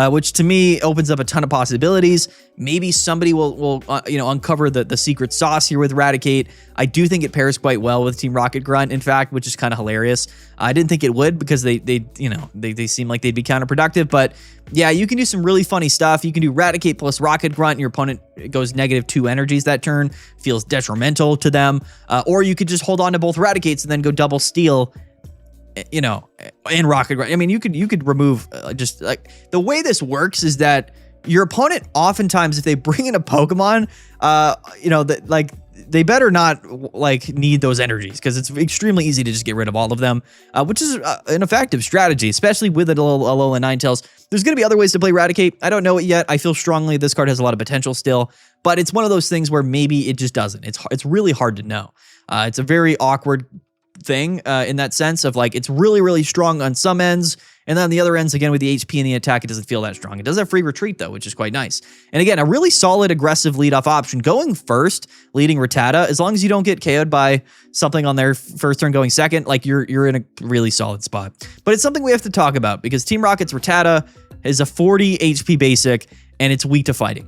A: which to me opens up a ton of possibilities. Maybe somebody will uncover the secret sauce here with Raticate. I do think it pairs quite well with Team Rocket Grunt, in fact, which is kind of hilarious. I didn't think it would because they seem like they'd be counterproductive, but yeah, you can do some really funny stuff. You can do Raticate plus Rocket Grunt, and your opponent goes -2 energies that turn, feels detrimental to them, or you could just hold on to both Raticates and then go double steal, and Rocket Grunt. I mean, you could remove just like the way this works is that your opponent oftentimes, if they bring in a Pokemon, they better not need those energies because it's extremely easy to just get rid of all of them, which is an effective strategy, especially with Alolan Ninetales. There's going to be other ways to play Raticate. I don't know it yet. I feel strongly this card has a lot of potential still, but it's one of those things where maybe it just doesn't. It's really hard to know. It's a very awkward thing in that sense of it's really, really strong on some ends, and then on the other ends, again, with the HP and the attack, it doesn't feel that strong. It does have free retreat, though, which is quite nice. And again, a really solid, aggressive leadoff option. Going first, leading Rattata, as long as you don't get KO'd by something on their first turn going second, you're in a really solid spot. But it's something we have to talk about because Team Rocket's Rattata is a 40 HP basic, and it's weak to fighting.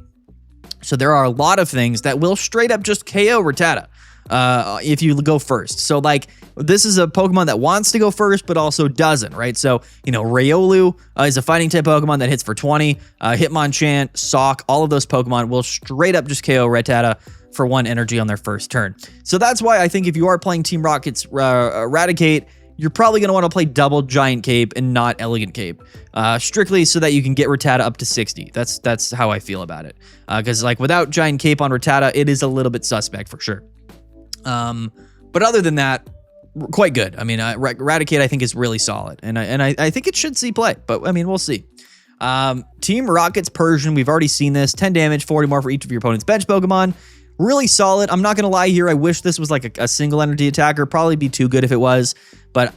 A: So there are a lot of things that will straight up just KO Rattata if you go first. So this is a Pokemon that wants to go first, but also doesn't, right? So, Riolu is a fighting type Pokemon that hits for 20. Hitmonchan, Sawk, all of those Pokemon will straight up just KO Rattata for 1 energy on their first turn. So that's why I think if you are playing Team Rocket's Raticate, you're probably going to want to play double Giant Cape and not Elegant Cape, strictly so that you can get Rattata up to 60. That's how I feel about it. Because without Giant Cape on Rattata, it is a little bit suspect for sure. But other than that, quite good. I mean, Raticate I think is really solid, and I think it should see play, but I mean, we'll see. Team Rocket's Persian, we've already seen this. 10 damage, 40 more for each of your opponent's bench Pokemon. Really solid. I'm not going to lie here. I wish this was a single energy attacker. Probably be too good if it was, but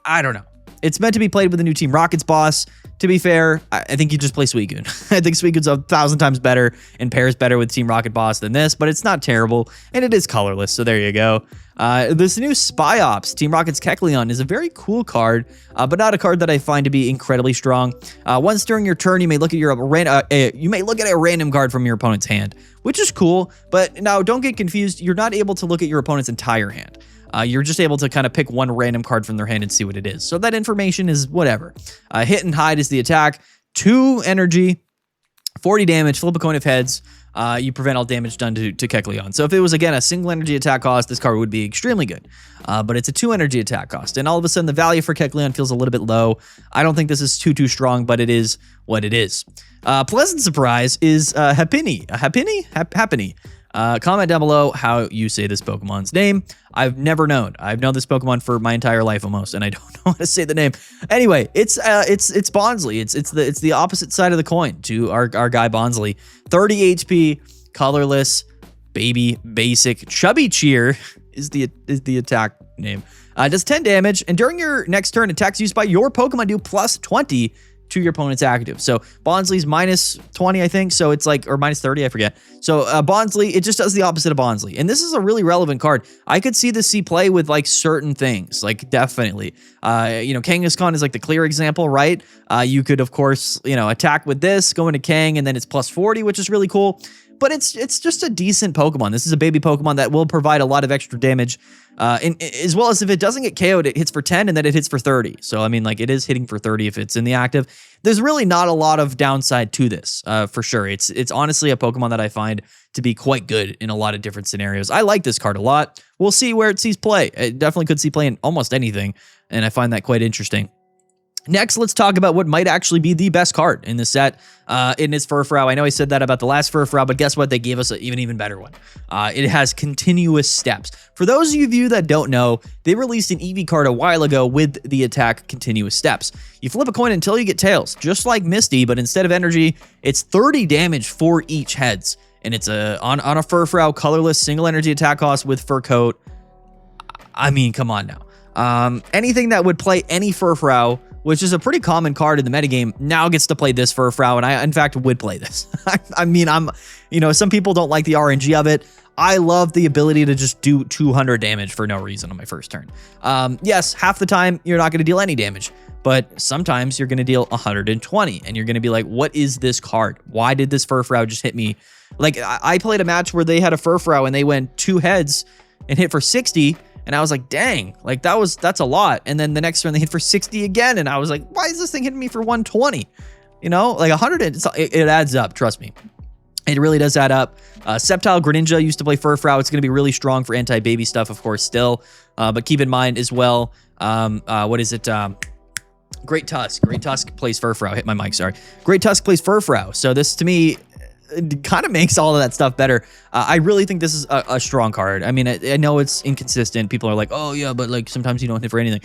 A: I don't know. It's meant to be played with the new Team Rocket's boss. To be fair, I think you just play Suicune. I think Suicune's 1,000 times better and pairs better with Team Rocket Boss than this, but it's not terrible, and it is colorless, so there you go. This new Spy Ops, Team Rocket's Kecleon, is a very cool card, but not a card that I find to be incredibly strong. Once during your turn, you may look at a random card from your opponent's hand, which is cool, but now don't get confused. You're not able to look at your opponent's entire hand. You're just able to kind of pick one random card from their hand and see what it is. So that information is whatever. Hit and Hide is the attack. 2 energy, 40 damage, flip a coin of heads. You prevent all damage done to Kecleon. So if it was, again, a single energy attack cost, this card would be extremely good. But it's a 2 energy attack cost. And all of a sudden, the value for Kecleon feels a little bit low. I don't think this is too strong, but it is what it is. Pleasant surprise is Happiny. Happiny. Comment down below how you say this Pokemon's name. I've never known. I've known this Pokemon for my entire life almost, and I don't know how to say the name. Anyway, it's Bonsly. It's the opposite side of the coin to our guy Bonsly. 30 HP, colorless, baby, basic, chubby cheer is the attack name. Does 10 damage, and during your next turn, attacks used by your Pokemon do plus 20 to your opponent's active. So Bonsly's minus 20, I think. So it's or minus 30, I forget. So Bonsly, it just does the opposite of Bonsly. And this is a really relevant card. I could see this see play with certain things, definitely. Kangaskhan is the clear example, right? You could, of course, attack with this, go into Kang, and then it's plus 40, which is really cool. But it's just a decent Pokemon. This is a baby Pokemon that will provide a lot of extra damage. As well as if it doesn't get KO'd, it hits for 10 and then it hits for 30. So, I mean, it is hitting for 30 if it's in the active. There's really not a lot of downside to this, for sure. It's honestly a Pokemon that I find to be quite good in a lot of different scenarios. I like this card a lot. We'll see where it sees play. It definitely could see play in almost anything, and I find that quite interesting. Next, let's talk about what might actually be the best card in the set, in its Furfrou. I know I said that about the last Furfrou, but guess what? They gave us an even better one. It has continuous steps. For those of you that don't know, they released an EV card a while ago with the attack continuous steps. You flip a coin until you get tails, just like Misty, but instead of energy, it's 30 damage for each heads. And it's on a Furfrou, colorless, single energy attack cost with fur coat. I mean, come on now. Anything that would play any Furfrou, which is a pretty common card in the metagame, now gets to play this Furfrou, and I, in fact, would play this. I mean, some people don't like the RNG of it. I love the ability to just do 200 damage for no reason on my first turn. Yes, half the time, you're not going to deal any damage, but sometimes you're going to deal 120, and you're going to be like, what is this card? Why did this Furfrou just hit me? Like, I played a match where they had a Furfrou, and they went 2 heads and hit for 60, and I was like, dang, like that's a lot. And then the next turn they hit for 60 again. And I was like, why is this thing hitting me for 120? You know, like 100, it adds up. Trust me. It really does add up. Sceptile Greninja used to play Furfrou. It's going to be really strong for anti-baby stuff, of course, still. But keep in mind as well, what is it? Great Tusk. Great Tusk plays Furfrou. Hit my mic, sorry. Great Tusk plays Furfrou. So this, to me, it kind of makes all of that stuff better. I really think this is a strong card. I mean, I know it's inconsistent. People are like, oh yeah, but like sometimes you don't hit for anything.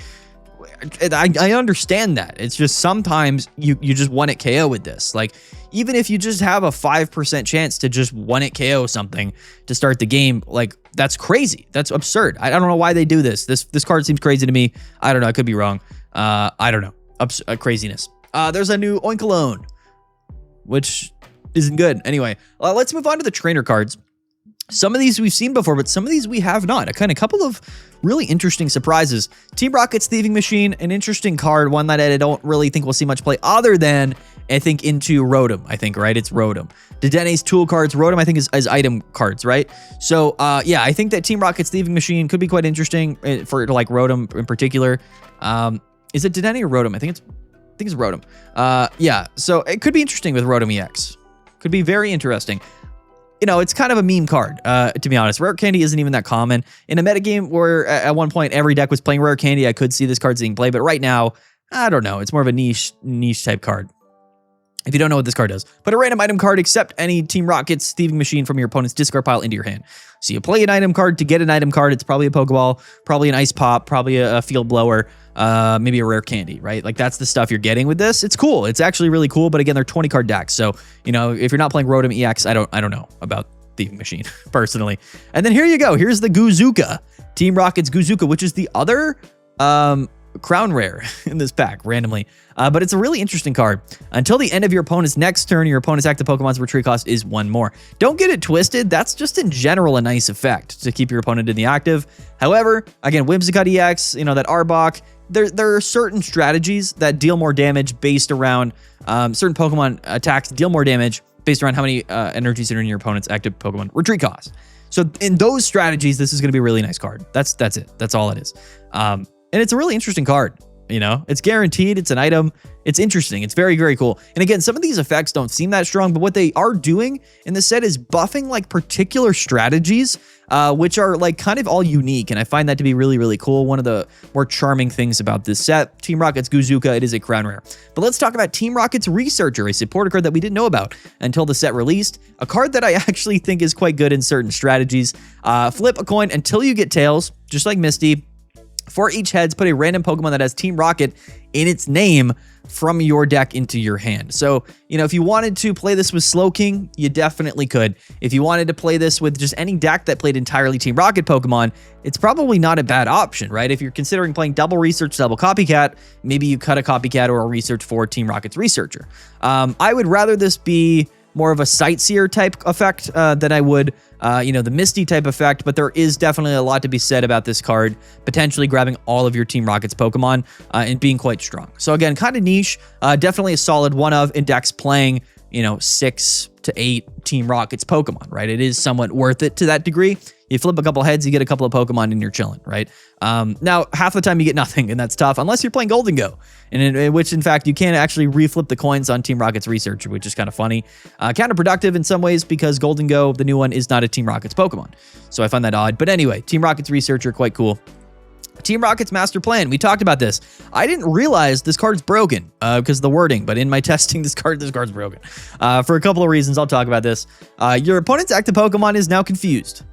A: I understand that. It's just sometimes you just one it KO with this. Like, even if you just have a 5% chance to just one it KO something to start the game, like that's crazy. That's absurd. I don't know why they do this. This card seems crazy to me. I don't know. I could be wrong. I don't know. Craziness. There's a new Oinkologne, which isn't good. Anyway, let's move on to the trainer cards. Some of these we've seen before, but some of these we have not. A couple of really interesting surprises. Team Rocket's Thieving Machine, an interesting card, one that I don't really think we'll see much play other than, I think, into Rotom, I think, right? It's Rotom. Dedene's tool cards, Rotom, I think, is item cards, right? So, yeah, I think that Team Rocket's Thieving Machine could be quite interesting for, like, Rotom in particular. Is it Dedenne or Rotom? I think it's Rotom. Yeah, so it could be interesting with Rotom EX. Could be very interesting. You know, it's kind of a meme card, to be honest. Rare Candy isn't even that common. In a metagame where at one point every deck was playing Rare Candy, I could see this card being played, but right now, I don't know. It's more of a niche type card. If you don't know what this card does, put a random item card except any Team Rocket's Thieving Machine from your opponent's discard pile into your hand. So you play an item card to get an item card. It's probably a Pokeball, probably an Ice Pop, probably a Field Blower, maybe a Rare Candy, right? Like that's the stuff you're getting with this. It's cool. It's actually really cool. But again, they're 20 card decks. So, you know, if you're not playing Rotom EX, I don't know about Thieving Machine personally. And then here you go. Here's the Goozuka, Team Rocket's Goozuka, which is the other crown rare in this pack randomly. But it's a really interesting card. Until the end of your opponent's next turn, your opponent's active Pokemon's retreat cost is 1 more. Don't get it twisted. That's just in general a nice effect to keep your opponent in the active. However, again, Whimsicott EX, you know, that Arbok, there are certain strategies that deal more damage based around certain Pokemon attacks deal more damage based around how many energies are in your opponent's active Pokemon retreat cost. So in those strategies, this is going to be a really nice card. That's it. That's all it is. And it's a really interesting card. You know, it's guaranteed. It's an item. It's interesting. It's very, very cool. And again, some of these effects don't seem that strong, but what they are doing in the set is buffing like particular strategies, which are like kind of all unique. And I find that to be really, really cool. One of the more charming things about this set, Team Rocket's Goozuka, it is a crown rare. But let's talk about Team Rocket's Researcher, a supporter card that we didn't know about until the set released. A card that I actually think is quite good in certain strategies. Flip a coin until you get tails, just like Misty. For each heads, put a random Pokemon that has Team Rocket in its name from your deck into your hand. So, you know, if you wanted to play this with Slowking, you definitely could. If you wanted to play this with just any deck that played entirely Team Rocket Pokemon, it's probably not a bad option, right? If you're considering playing double research, double copycat, maybe you cut a copycat or a research for Team Rocket's Researcher. I would rather this be more of a Sightseer type effect than I would, you know, the Misty type effect, but there is definitely a lot to be said about this card, potentially grabbing all of your Team Rocket's Pokemon and being quite strong. So again, kind of niche, definitely a solid one of in decks playing, you know, 6 to 8 Team Rocket's Pokemon, right? It is somewhat worth it to that degree. You flip a couple heads, you get a couple of Pokemon and you're chilling, right? Now, half the time you get nothing, and that's tough, unless you're playing Gholdengo, in which, in fact, you can't actually reflip the coins on Team Rocket's Researcher, which is kind of funny. Counterproductive in some ways, because Gholdengo, the new one, is not a Team Rocket's Pokemon. So I find that odd. But anyway, Team Rocket's Researcher, quite cool. Team Rocket's master plan. We talked about this. I didn't realize this card's broken because of the wording, but in my testing, this card's broken for a couple of reasons. I'll talk about this. Your opponent's active Pokemon is now confused.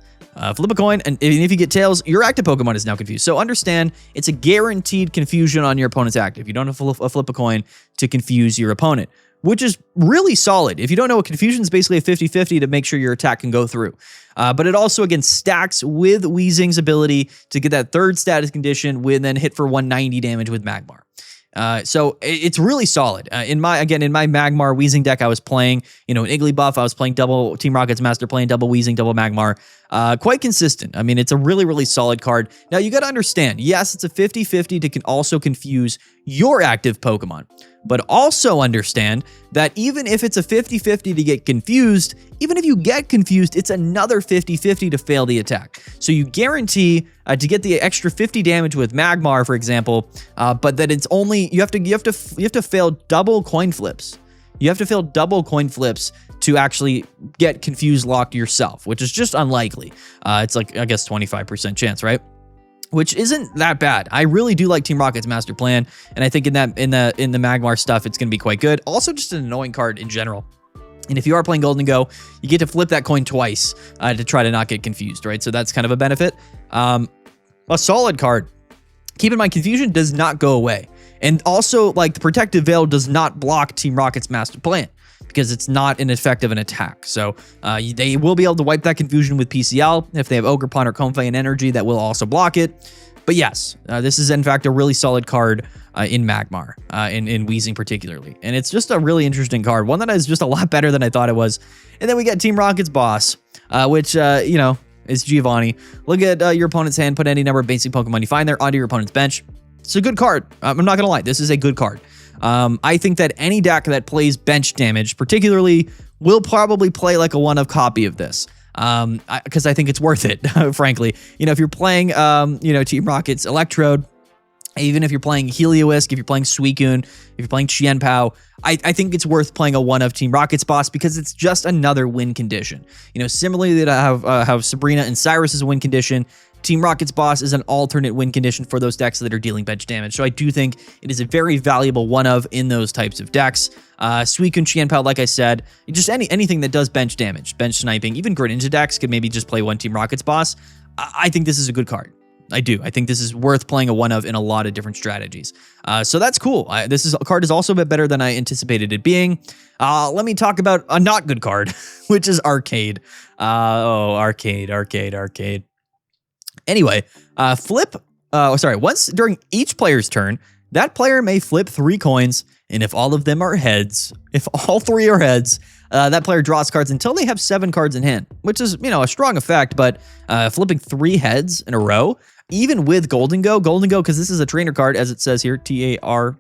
A: Flip a coin, and if you get tails, your active Pokemon is now confused. So understand, it's a guaranteed confusion on your opponent's active. You don't have to flip a coin to confuse your opponent, which is really solid. If you don't know, confusion is basically a 50-50 to make sure your attack can go through. But it also, again, stacks with Wheezing's ability to get that third status condition with then hit for 190 damage with Magmar. So it's really solid. In my Magmar Wheezing deck, I was playing, an Igglybuff. I was playing double Team Rocket's master plan, double Wheezing, double Magmar. Quite consistent. I mean, it's a really, really solid card. Now, you got to understand, yes, it's a 50-50 to also confuse your active Pokemon. But also understand that even if it's a 50-50 to get confused, even if you get confused, it's another 50-50 to fail the attack. So you guarantee to get the extra 50 damage with Magmar, for example, but that it's only you have to fail double coin flips. You have to fail double coin flips to actually get confused locked yourself, which is just unlikely. It's like, I guess, 25% chance, right? Which isn't that bad. I really do like Team Rocket's master plan, and I think in the Magmar stuff, it's going to be quite good. Also, just an annoying card in general. And if you are playing Gholdengo, you get to flip that coin twice to try to not get confused, right? So that's kind of a benefit. A solid card. Keep in mind, confusion does not go away. And also, like, the Protective Veil does not block Team Rocket's master plan, because it's not an effective an attack. So they will be able to wipe that confusion with PCL. If they have Ogerpon or Comfey and Energy, that will also block it. But yes, this is in fact a really solid card in Magmar, in Wheezing particularly. And it's just a really interesting card, one that is just a lot better than I thought it was. And then we got Team Rocket's boss, which, is Giovanni. Look at your opponent's hand, put any number of basic Pokemon you find there onto your opponent's bench. It's a good card. I'm not going to lie, this is a good card. I think that any deck that plays bench damage, particularly, will probably play like a one-of copy of this. Because I think it's worth it, frankly. If you're playing, Team Rocket's Electrode, even if you're playing Heliolisk, if you're playing Suicune, if you're playing Qianpao, I think it's worth playing a one-of Team Rocket's boss because it's just another win condition. Similarly that I have Sabrina and Cyrus's win condition, Team Rocket's boss is an alternate win condition for those decks that are dealing bench damage. So I do think it is a very valuable one-of in those types of decks. Suicune, Qianpao, like I said, just anything that does bench damage, bench sniping, even Greninja decks could maybe just play one Team Rocket's boss. I think this is a good card. I do. I think this is worth playing a one-of in a lot of different strategies. So that's cool. This card is also a bit better than I anticipated it being. Let me talk about a not good card, which is Arcade. Arcade. Anyway, once during each player's turn, that player may flip 3 coins, and if all of them are heads, if all 3 are heads, that player draws cards until they have 7 cards in hand, which is, a strong effect, but flipping 3 heads in a row, even with Gholdengo, because this is a trainer card, as it says here, T-A-R,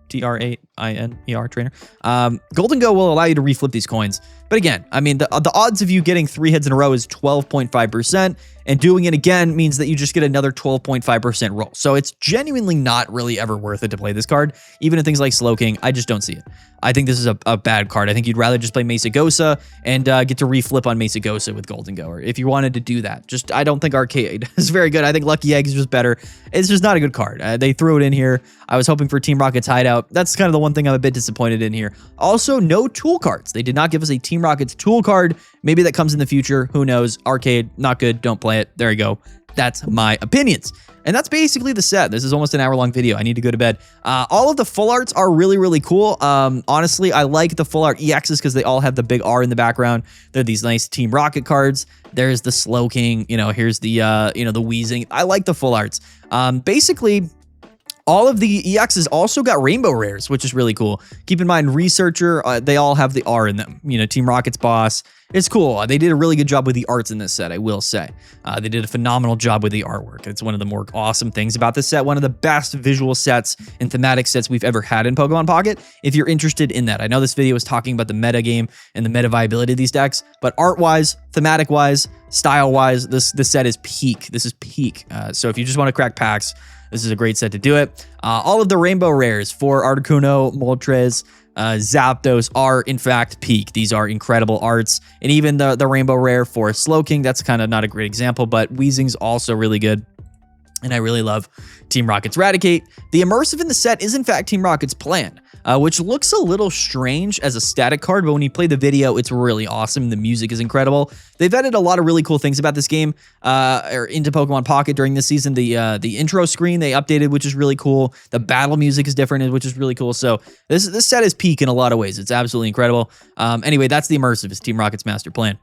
A: T-R-A-I-N-E-R, trainer. Gholdengo will allow you to reflip these coins. But again, I mean, the odds of you getting 3 heads in a row is 12.5%, and doing it again means that you just get another 12.5% roll. So it's genuinely not really ever worth it to play this card. Even in things like Slowking, I just don't see it. I think this is a bad card. I think you'd rather just play Mesagosa and get to reflip on Mesagosa with Gholdengo, or if you wanted to do that. I don't think Arcade is very good. I think Lucky Egg is just better. It's just not a good card. They threw it in here. I was hoping for Team Rocket's Hideout. That's kind of the one thing I'm a bit disappointed in here. Also, no tool cards. They did not give us a Team Rocket's tool card. Maybe that comes in the future. Who knows? Arcade, not good. Don't play it. There you go. That's my opinions. And that's basically the set. This is almost an hour-long video. I need to go to bed. All of the full arts are really, really cool. Honestly, I like the full art EXs because they all have the big R in the background. They're these nice Team Rocket cards. There's the Slowking. Here's the, the Wheezing. I like the full arts. Basically, all of the EXs also got rainbow rares, which is really cool. Keep in mind, Researcher, they all have the R in them. Team Rocket's boss. It's cool. They did a really good job with the arts in this set, I will say. They did a phenomenal job with the artwork. It's one of the more awesome things about this set. One of the best visual sets and thematic sets we've ever had in Pokemon Pocket, if you're interested in that. I know this video is talking about the meta game and the meta viability of these decks, but art-wise, thematic-wise, style-wise, this set is peak. This is peak. So if you just want to crack packs, this is a great set to do it. All of the rainbow rares for Articuno, Moltres, Zapdos are in fact peak. These are incredible arts. And even the rainbow rare for Slowking, that's kind of not a great example, but Wheezing's also really good. and I really love Team Rocket's Raticate. The immersive in the set is in fact Team Rocket's Plan, which looks a little strange as a static card, but when you play the video, it's really awesome. The music is incredible. They've added a lot of really cool things about this game or into Pokemon Pocket during this season. The intro screen they updated, which is really cool. The battle music is different, which is really cool. So this set is peak in a lot of ways. It's absolutely incredible. Anyway, that's the immersive. It's Team Rocket's master plan.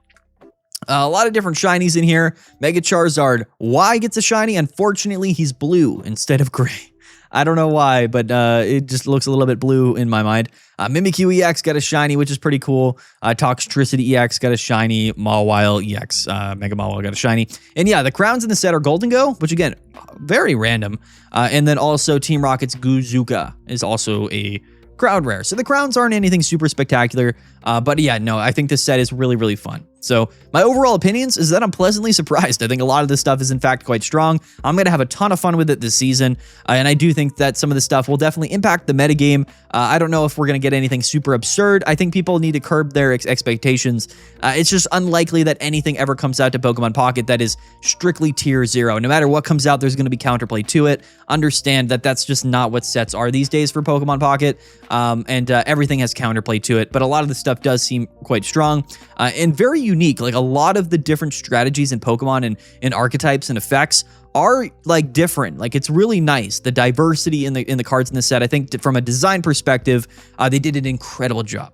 A: A lot of different shinies in here. Mega Charizard, why gets a shiny? Unfortunately, he's blue instead of gray. I don't know why, but it just looks a little bit blue in my mind. Mimikyu EX got a shiny, which is pretty cool. Toxtricity EX got a shiny. Mawile EX, Mega Mawile got a shiny. And yeah, the crowns in the set are Gholdengo, which again, very random. And then also Team Rocket's Guzuka is also a crowd rare. So the crowns aren't anything super spectacular, but yeah, no, I think this set is really, really fun. So my overall opinions is that I'm pleasantly surprised. I think a lot of this stuff is in fact quite strong. I'm going to have a ton of fun with it this season. And I do think that some of the stuff will definitely impact the metagame. I don't know if we're going to get anything super absurd. I think people need to curb their expectations. It's just unlikely that anything ever comes out to Pokemon Pocket that is strictly tier 0. No matter what comes out, there's going to be counterplay to it. Understand that that's just not what sets are these days for Pokemon Pocket. And everything has counterplay to it. But a lot of the stuff does seem quite strong and very unique. Like a lot of the different strategies in Pokemon and archetypes and effects are like different. Like it's really nice. The diversity in the cards in the set, I think from a design perspective, they did an incredible job.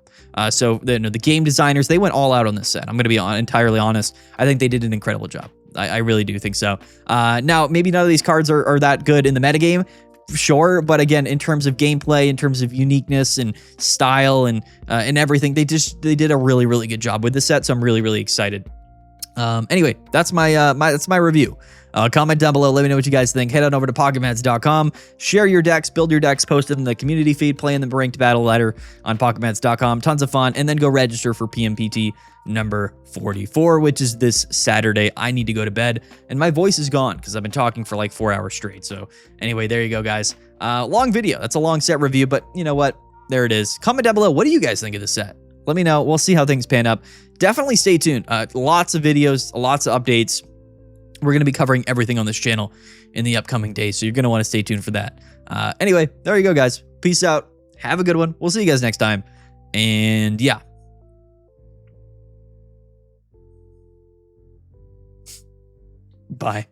A: So the game designers, they went all out on this set. I'm going to be entirely honest. I think they did an incredible job. I really do think so. Now, maybe none of these cards are that good in the metagame. Sure, but again, in terms of gameplay, in terms of uniqueness and style and everything, they did a really, really good job with this set. So I'm really, really excited. Anyway, that's my review. Comment down below. Let me know what you guys think. Head on over to PocketMads.com. Share your decks, build your decks, post them in the community feed, play in the ranked battle ladder on PocketMads.com. Tons of fun. And then go register for PMPT number 44, which is this Saturday. I need to go to bed, and my voice is gone because I've been talking for like 4 hours straight. So anyway, there you go, guys. Long video. That's a long set review, but you know what? There it is. Comment down below. What do you guys think of this set? Let me know. We'll see how things pan up. Definitely stay tuned. Lots of videos, lots of updates. We're going to be covering everything on this channel in the upcoming days, so you're going to want to stay tuned for that. Anyway, there you go, guys. Peace out. Have a good one. We'll see you guys next time. And yeah. Bye.